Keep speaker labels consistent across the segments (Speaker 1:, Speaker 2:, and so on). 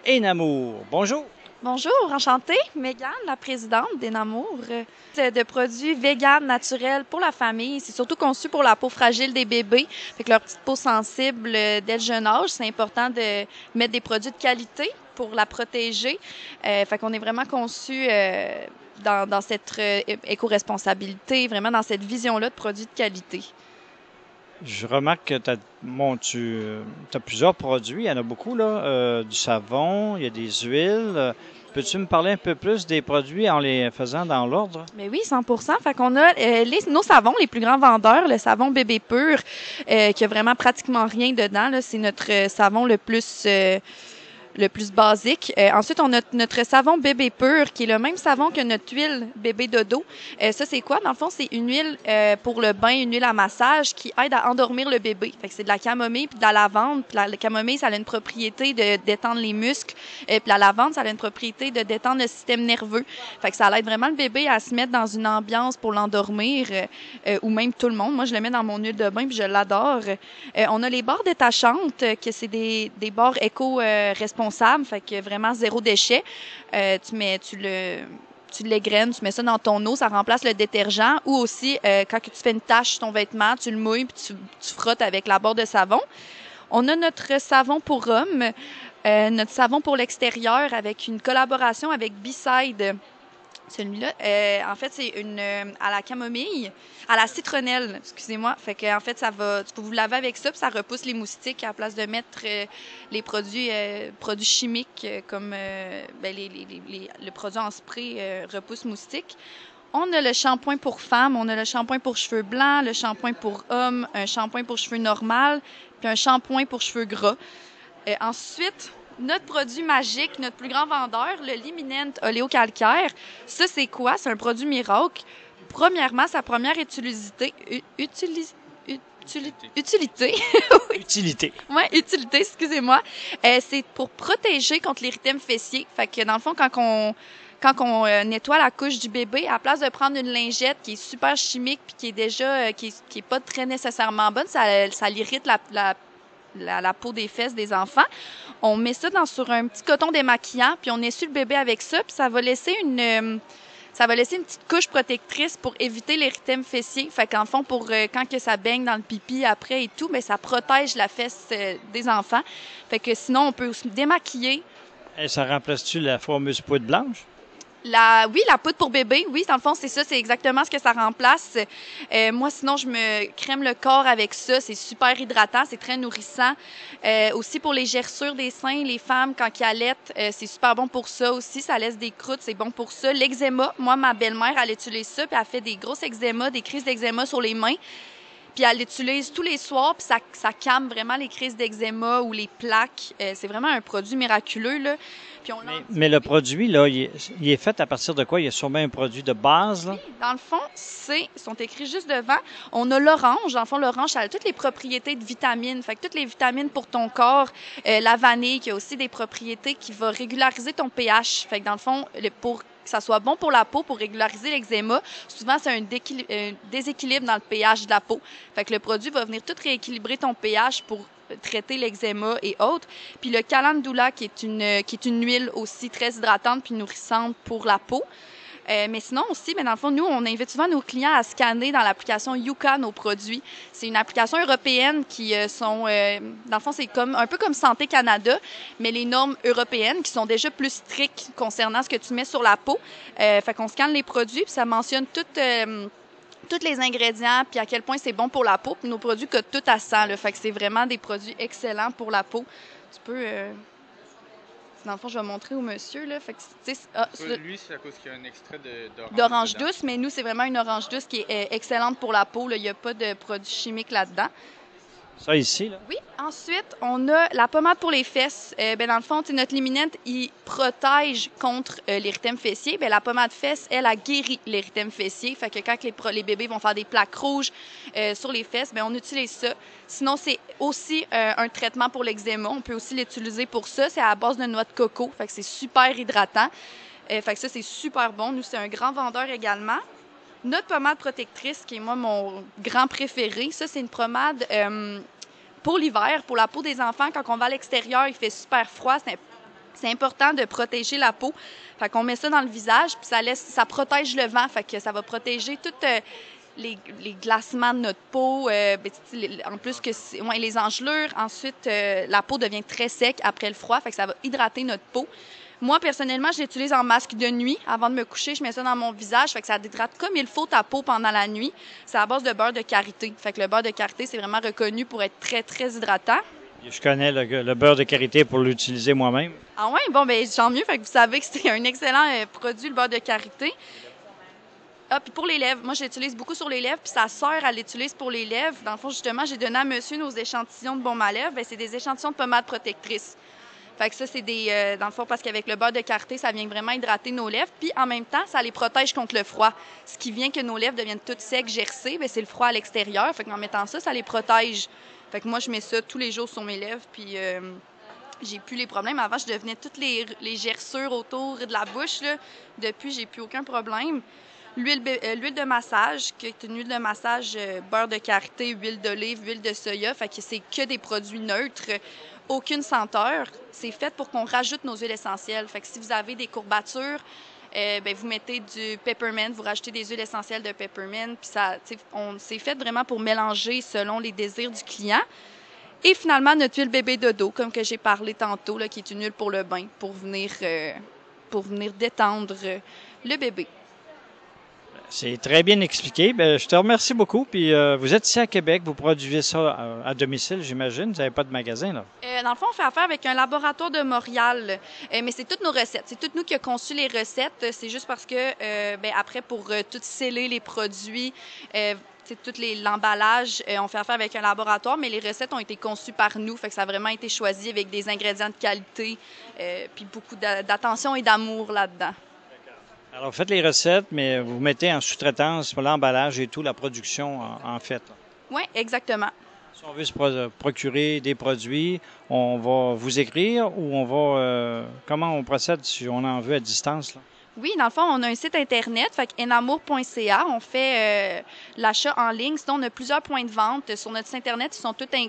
Speaker 1: Enamour. Bonjour.
Speaker 2: Bonjour, enchantée. Mégane, la présidente d'Enamour, de produits véganes naturels pour la famille. C'est surtout conçu pour la peau fragile des bébés. Fait que leur petite peau sensible dès le jeune âge, c'est important de mettre des produits de qualité pour la protéger. Fait qu'on est vraiment conçu dans cette éco-responsabilité, vraiment dans cette vision-là de produits de qualité.
Speaker 1: Je remarque que tu as plusieurs produits. Il y en a beaucoup, là. Du savon, il y a des huiles. Peux-tu me parler un peu plus des produits en les faisant dans l'ordre?
Speaker 2: Mais oui, 100%. Fait qu'on a nos savons, les plus grands vendeurs, le savon bébé pur, qui a vraiment pratiquement rien dedans. Là, c'est notre savon le plus basique. Ensuite, on a notre savon bébé pur, qui est le même savon que notre huile bébé dodo. Ça, c'est quoi? Dans le fond, c'est une huile pour le bain, une huile à massage qui aide à endormir le bébé. Fait que c'est de la camomille puis de la lavande. Puis la camomille, ça a une propriété de détendre les muscles. Puis la lavande, ça a une propriété de détendre le système nerveux. Fait que ça aide vraiment le bébé à se mettre dans une ambiance pour l'endormir, ou même tout le monde. Moi, je le mets dans mon huile de bain puis je l'adore. On a les barres détachantes, que c'est des barres éco-responsables, fait que vraiment zéro déchet. Tu l'égrènes, tu mets ça dans ton eau, ça remplace le détergent. Ou aussi, quand tu fais une tache sur ton vêtement, tu le mouilles puis tu frottes avec la barre de savon. On a notre savon pour hommes, notre savon pour l'extérieur avec une collaboration avec B-Side. Celui-là, en fait, c'est une à la camomille, à la citronnelle, excusez-moi. Fait que en fait, tu peux vous laver avec ça, puis ça repousse les moustiques à la place de mettre les produits chimiques comme le produit en spray repousse moustiques. On a le shampoing pour femmes, on a le shampoing pour cheveux blancs, le shampoing pour hommes, un shampoing pour cheveux normal, puis un shampoing pour cheveux gras. Ensuite, notre produit magique, notre plus grand vendeur, le Liminent oléocalcaire. Ça, c'est quoi? C'est un produit miracle. Premièrement, sa première utilité. Utilité.
Speaker 1: Utilité.
Speaker 2: Ouais, utilité, excusez-moi. C'est pour protéger contre l'érythème fessier. Fait que dans le fond, quand on nettoie la couche du bébé, à la place de prendre une lingette qui est super chimique puis qui est déjà qui est pas très nécessairement bonne, ça l'irrite la peau des fesses des enfants. On met ça sur un petit coton démaquillant, puis on essuie le bébé avec ça, puis ça va laisser une petite couche protectrice pour éviter l'érythème fessier. Fait qu'en fond, pour quand que ça baigne dans le pipi après et tout, mais ça protège la fesse des enfants. Fait que sinon, on peut aussi démaquiller.
Speaker 1: Et ça remplace-tu la fameuse poudre blanche?
Speaker 2: Oui, la poudre pour bébé, oui, dans le fond, c'est ça, c'est exactement ce que ça remplace. Moi, sinon, je me crème le corps avec ça, c'est super hydratant, c'est très nourrissant. Aussi pour les gerçures des seins, les femmes, quand ils allaitent, c'est super bon pour ça aussi, ça laisse des croûtes, c'est bon pour ça. L'eczéma, moi, ma belle-mère, elle utilise ça, puis elle fait des grosses eczémas, des crises d'eczéma sur les mains. Puis elle l'utilise tous les soirs, puis ça calme vraiment les crises d'eczéma ou les plaques. C'est vraiment un produit miraculeux, là. Puis
Speaker 1: mais le produit, là, il est fait à partir de quoi? Il y a sûrement un produit de base, là?
Speaker 2: Oui, dans le fond, ils sont écrits juste devant. On a l'orange. Dans le fond, l'orange, ça a toutes les propriétés de vitamines. Fait que toutes les vitamines pour ton corps. La vanille, qui a aussi des propriétés qui va régulariser ton pH. Fait que dans le fond, pour que ça soit bon pour la peau, pour régulariser l'eczéma, souvent, c'est un déséquilibre dans le pH de la peau. Fait que le produit va venir tout rééquilibrer ton pH pour traiter l'eczéma et autres. Puis le calendula, qui est une huile aussi très hydratante puis nourrissante pour la peau. Mais sinon aussi, dans le fond, nous, on invite souvent nos clients à scanner dans l'application Yuka nos produits. C'est une application européenne qui dans le fond, c'est un peu comme Santé Canada, mais les normes européennes qui sont déjà plus strictes concernant ce que tu mets sur la peau. Fait qu'on scanne les produits, puis ça mentionne tous les ingrédients, puis à quel point c'est bon pour la peau. Puis nos produits cotent tout à 100, là. Fait que c'est vraiment des produits excellents pour la peau. Tu peux... Dans le fond, je vais montrer au monsieur, là. Fait que,
Speaker 3: lui, c'est à cause qu'il y a un extrait
Speaker 2: d'orange douce, mais nous, c'est vraiment une orange douce qui est excellente pour la peau, là. Il n'y a pas de produits chimiques là-dedans.
Speaker 1: Ça ici, là?
Speaker 2: Oui. Ensuite, on a la pommade pour les fesses. Dans le fond, notre Liminent, il protège contre l'érythème fessier. La pommade fesse, elle a guéri l'érythème fessier. Fait que quand les bébés vont faire des plaques rouges sur les fesses, on utilise ça. Sinon, c'est aussi un traitement pour l'eczéma. On peut aussi l'utiliser pour ça. C'est à la base de noix de coco. Fait que c'est super hydratant. Fait que ça, c'est super bon. Nous, c'est un grand vendeur également. Notre pommade protectrice, qui est moi mon grand préféré, ça, c'est une pommade pour l'hiver, pour la peau des enfants. Quand on va à l'extérieur, il fait super froid. C'est C'est important de protéger la peau. Fait qu'on met ça dans le visage, puis ça protège le vent. Fait que ça va protéger toutes les glacements de notre peau. En plus que les engelures. Ensuite, la peau devient très sec après le froid. Fait que ça va hydrater notre peau. Moi, personnellement, je l'utilise en masque de nuit. Avant de me coucher, je mets ça dans mon visage. Fait que ça hydrate comme il faut ta peau pendant la nuit. C'est à base de beurre de karité. Fait que le beurre de karité, c'est vraiment reconnu pour être très, très hydratant.
Speaker 1: Je connais le beurre de karité pour l'utiliser moi-même.
Speaker 2: Ah ouais? Bon, ben tant mieux. Fait que vous savez que c'est un excellent produit, le beurre de karité. Ah, puis pour les lèvres, moi, je l'utilise beaucoup sur les lèvres, puis sa sœur, elle l'utilise pour les lèvres. Dans le fond, justement, j'ai donné à monsieur nos échantillons de baume à lèvres. Bien, c'est des échantillons de pommade protectrice. Fait que ça, c'est dans le fond, parce qu'avec le beurre de karité, ça vient vraiment hydrater nos lèvres. Puis en même temps, ça les protège contre le froid. Ce qui vient que nos lèvres deviennent toutes secs, gercées, bien, c'est le froid à l'extérieur. Fait qu'en mettant ça, ça les protège. Fait que moi, je mets ça tous les jours sur mes lèvres, puis j'ai plus les problèmes. Avant, je devenais toutes les gerçures autour de la bouche, là. Depuis, j'ai plus aucun problème. L'huile de massage, qui est une huile de massage beurre de karité, huile d'olive, huile de soya. Fait que c'est que des produits neutres, aucune senteur. C'est fait pour qu'on rajoute nos huiles essentielles. Fait que si vous avez des courbatures, ben vous mettez du peppermint, vous rajoutez des huiles essentielles de peppermint, puis ça, c'est fait vraiment pour mélanger selon les désirs du client. Et finalement, notre huile bébé dodo, comme que j'ai parlé tantôt, là, qui est une huile pour le bain, pour venir détendre le bébé.
Speaker 1: C'est très bien expliqué. Bien, je te remercie beaucoup. Puis vous êtes ici à Québec, vous produisez ça à domicile, j'imagine. Vous n'avez pas de magasin, là?
Speaker 2: Dans le fond, on fait affaire avec un laboratoire de Montréal, mais c'est toutes nos recettes. C'est toutes nous qui avons conçu les recettes. C'est juste parce que, après, pour tout sceller les produits, tout l'emballage, on fait affaire avec un laboratoire, mais les recettes ont été conçues par nous. Fait que ça a vraiment été choisi avec des ingrédients de qualité, puis beaucoup d'attention et d'amour là-dedans.
Speaker 1: Alors, vous faites les recettes, mais vous mettez en sous-traitance pour l'emballage et tout, la production, en fait.
Speaker 2: Oui, exactement.
Speaker 1: Si on veut se procurer des produits, on va vous écrire ou on va... comment on procède si on en veut à distance, là?
Speaker 2: Oui, dans le fond, on a un site Internet, fait enamour.ca. On fait l'achat en ligne. Sinon, on a plusieurs points de vente. Sur notre site Internet,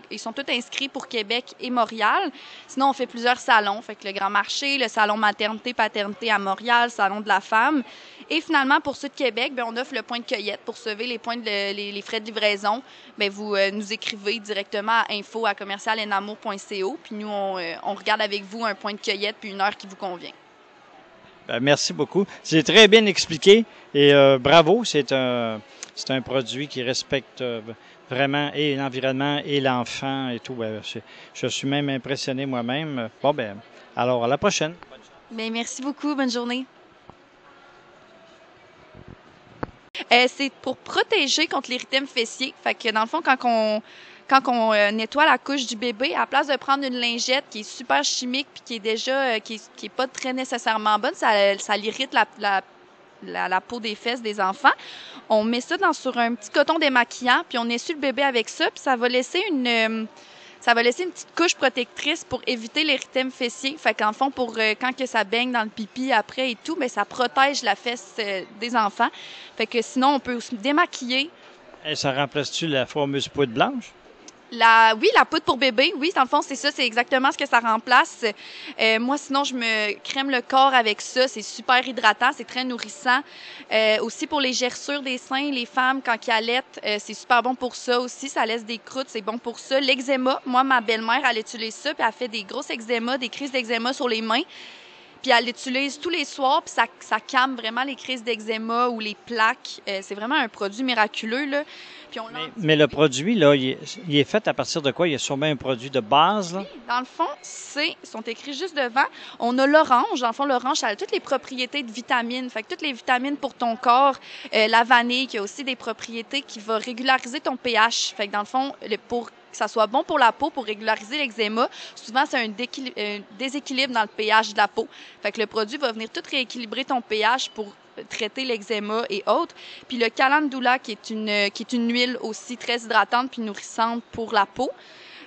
Speaker 2: ils sont tous inscrits pour Québec et Montréal. Sinon, on fait plusieurs salons. Fait que le Grand Marché, le salon maternité-paternité à Montréal, le salon de la femme. Et finalement, pour ceux de Québec, bien, on offre le point de cueillette. Pour sauver les points les frais de livraison, bien, vous nous écrivez directement à info@commercialenamour.co. Puis nous, on regarde avec vous un point de cueillette puis une heure qui vous convient.
Speaker 1: Ben, merci beaucoup. C'est très bien expliqué et bravo. C'est un produit qui respecte vraiment et l'environnement et l'enfant et tout. Ben, je suis même impressionné moi-même. Bon, ben, alors à la prochaine.
Speaker 2: Bien, merci beaucoup. Bonne journée. C'est pour protéger contre l'érythème fessier. Fait que dans le fond, quand on nettoie la couche du bébé, à la place de prendre une lingette qui est super chimique puis qui est déjà qui est pas très nécessairement bonne, ça l'irrite la peau des fesses des enfants. On met ça sur un petit coton démaquillant puis on essuie le bébé avec ça puis ça va laisser une petite couche protectrice pour éviter l'érythème fessier. Fait qu'en fond, pour quand que ça baigne dans le pipi après et tout, mais ça protège la fesse des enfants. Fait que sinon, on peut aussi démaquiller.
Speaker 1: Et ça remplace-tu la fameuse poudre blanche?
Speaker 2: Oui, la poudre pour bébé, oui, dans le fond, c'est ça, c'est exactement ce que ça remplace. Moi, sinon, je me crème le corps avec ça, c'est super hydratant, c'est très nourrissant. Aussi pour les gerçures des seins, les femmes, quand ils allaitent, c'est super bon pour ça aussi, ça laisse des croûtes, c'est bon pour ça. L'eczéma, moi, ma belle-mère, elle utilise ça, puis elle fait des grosses eczémas, des crises d'eczéma sur les mains. Puis elle l'utilise tous les soirs, puis ça calme vraiment les crises d'eczéma ou les plaques. C'est vraiment un produit miraculeux, là. Puis
Speaker 1: mais le produit, là, il est fait à partir de quoi? Il y a sûrement un produit de base, là?
Speaker 2: Oui, dans le fond, ils sont écrits juste devant. On a l'orange. Dans le fond, l'orange, ça a toutes les propriétés de vitamines. Fait que toutes les vitamines pour ton corps. La vanille, qui a aussi des propriétés qui vont régulariser ton pH. Fait que dans le fond, pour que ça soit bon pour la peau, pour régulariser l'eczéma, souvent, c'est un déséquilibre dans le pH de la peau. Fait que le produit va venir tout rééquilibrer ton pH pour traiter l'eczéma et autres. Puis le calendula, qui est une huile aussi très hydratante puis nourrissante pour la peau.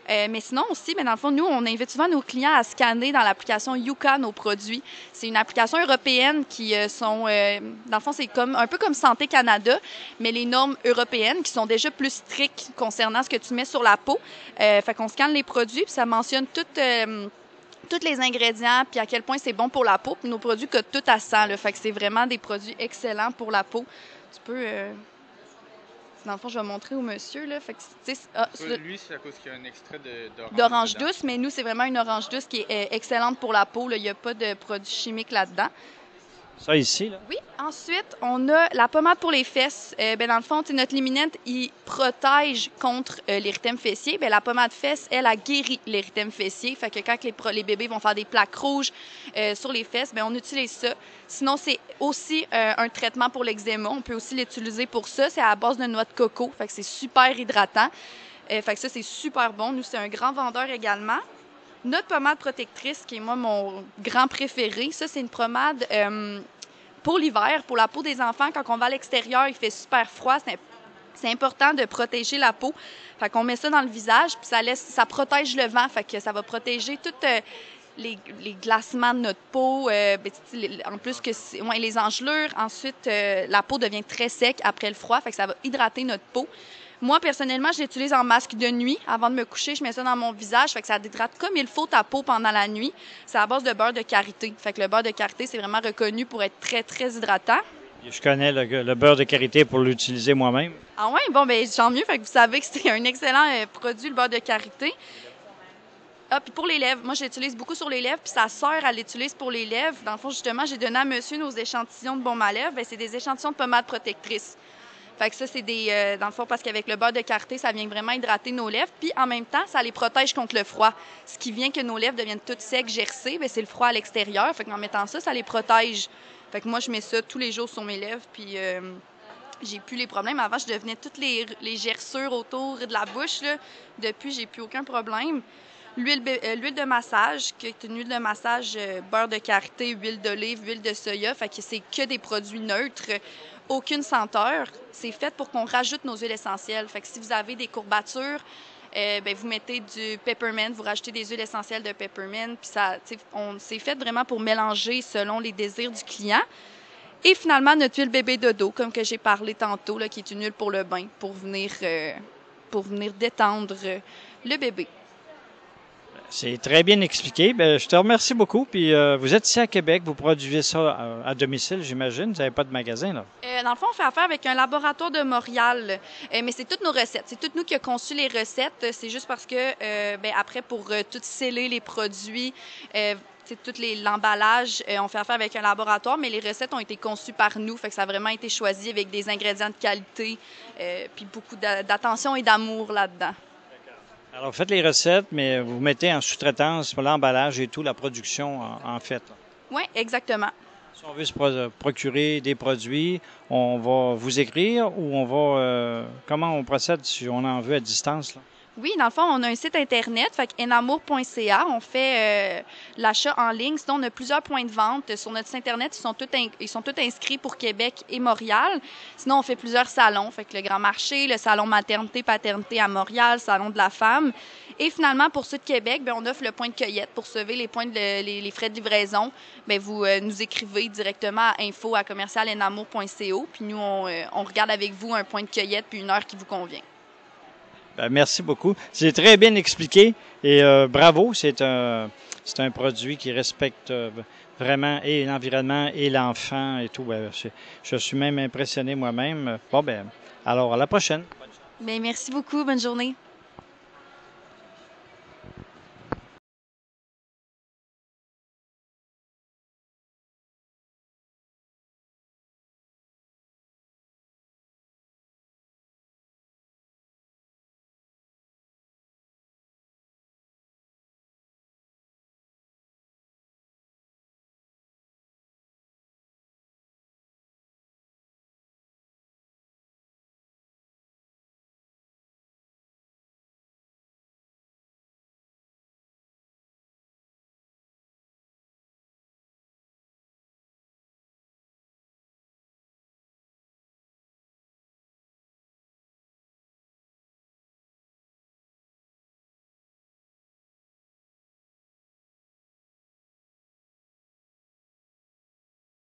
Speaker 2: Mais sinon aussi, dans le fond, nous, on invite souvent nos clients à scanner dans l'application Yuka nos produits. C'est une application européenne qui dans le fond, c'est un peu comme Santé Canada, mais les normes européennes qui sont déjà plus strictes concernant ce que tu mets sur la peau. Fait qu'on scanne les produits, puis ça mentionne tous les ingrédients, puis à quel point c'est bon pour la peau. Puis nos produits cotent tout à 100, là, fait que c'est vraiment des produits excellents pour la peau. Tu peux... Dans le fond, je vais montrer au monsieur. Là. Fait que,
Speaker 3: lui, c'est à cause qu'il y a un extrait
Speaker 2: d'orange douce, mais nous, c'est vraiment une orange douce qui est excellente pour la peau. Là. Il n'y a pas de produits chimiques là-dedans.
Speaker 1: Ça ici, là?
Speaker 2: Oui. Ensuite, on a la pommade pour les fesses. Dans le fond, notre liminette, il protège contre l'érythème fessier. La pommade fesse, elle a guéri l'érythème fessier. Fait que quand les bébés vont faire des plaques rouges sur les fesses, on utilise ça. Sinon, c'est aussi un traitement pour l'eczéma. On peut aussi l'utiliser pour ça. C'est à la base de noix de coco. Fait que c'est super hydratant. Fait que ça, c'est super bon. Nous, c'est un grand vendeur également. Notre pommade protectrice, qui est moi mon grand préféré, ça, c'est une pommade pour l'hiver, pour la peau des enfants. Quand on va à l'extérieur, il fait super froid. C'est important de protéger la peau. Fait qu'on met ça dans le visage, puis ça protège le vent. Fait que ça va protéger toutes les glacements de notre peau. En plus que les engelures. Ensuite, la peau devient très sec après le froid. Fait que ça va hydrater notre peau. Moi, personnellement, je l'utilise en masque de nuit. Avant de me coucher, je mets ça dans mon visage. Fait que ça hydrate comme il faut ta peau pendant la nuit. C'est à base de beurre de karité. Fait que le beurre de karité, c'est vraiment reconnu pour être très, très hydratant.
Speaker 1: Je connais le beurre de karité pour l'utiliser moi-même.
Speaker 2: Ah ouais? Bon, tant mieux. Fait que vous savez que c'est un excellent produit, le beurre de karité. Ah, puis pour les lèvres, moi, je l'utilise beaucoup sur les lèvres, puis sa sœur, elle l'utilise pour les lèvres. Dans le fond, justement, j'ai donné à monsieur nos échantillons de baume à lèvres. C'est des échantillons de pommade protectrice. Fait que ça, c'est dans le fond, parce qu'avec le beurre de karité, ça vient vraiment hydrater nos lèvres. Puis en même temps, ça les protège contre le froid. Ce qui vient que nos lèvres deviennent toutes secs, gercées, c'est le froid à l'extérieur. Fait qu'en mettant ça, ça les protège. Fait que moi, je mets ça tous les jours sur mes lèvres, puis j'ai plus les problèmes. Avant, je devenais toutes les gerçures autour de la bouche, là. Depuis, j'ai plus aucun problème. L'huile de massage, qui est une huile de massage beurre de karité, huile d'olive, huile de soya. Fait que c'est que des produits neutres. Aucune senteur. C'est fait pour qu'on rajoute nos huiles essentielles. Fait que si vous avez des courbatures, vous mettez du peppermint, vous rajoutez des huiles essentielles de peppermint. Puis c'est fait vraiment pour mélanger selon les désirs du client. Et finalement, notre huile bébé dodo, comme que j'ai parlé tantôt, là, qui est une huile pour le bain, pour venir détendre le bébé.
Speaker 1: C'est très bien expliqué. Je te remercie beaucoup. Puis vous êtes ici à Québec, vous produisez ça à domicile, j'imagine. Vous n'avez pas de magasin, là?
Speaker 2: Dans le fond, on fait affaire avec un laboratoire de Montréal. Mais c'est toutes nos recettes. C'est toutes nous qui avons conçu les recettes. C'est juste parce que, après, pour tout sceller les produits, tout l'emballage, on fait affaire avec un laboratoire, mais les recettes ont été conçues par nous. Fait que ça a vraiment été choisi avec des ingrédients de qualité, puis beaucoup d'attention et d'amour là-dedans.
Speaker 1: Alors, vous faites les recettes, mais vous mettez en sous-traitance pour l'emballage et tout, la production, en fait.
Speaker 2: Oui, exactement.
Speaker 1: Si on veut se procurer des produits, on va vous écrire ou on va... comment on procède si on en veut à distance, là?
Speaker 2: Oui, dans le fond, on a un site Internet, fait enamour.ca. On fait l'achat en ligne. Sinon, on a plusieurs points de vente. Sur notre site Internet, ils sont tous inscrits pour Québec et Montréal. Sinon, on fait plusieurs salons. Fait que le Grand Marché, le salon maternité-paternité à Montréal, le salon de la femme. Et finalement, pour ceux de Québec, on offre le point de cueillette. Pour sauver les points les frais de livraison, vous nous écrivez directement à info@commercialenamour.co. Puis nous, on regarde avec vous un point de cueillette puis une heure qui vous convient.
Speaker 1: Merci beaucoup. C'est très bien expliqué et bravo. C'est un produit qui respecte vraiment et l'environnement et l'enfant et tout. Je suis même impressionné moi-même. Alors à la prochaine.
Speaker 2: Merci beaucoup. Bonne journée.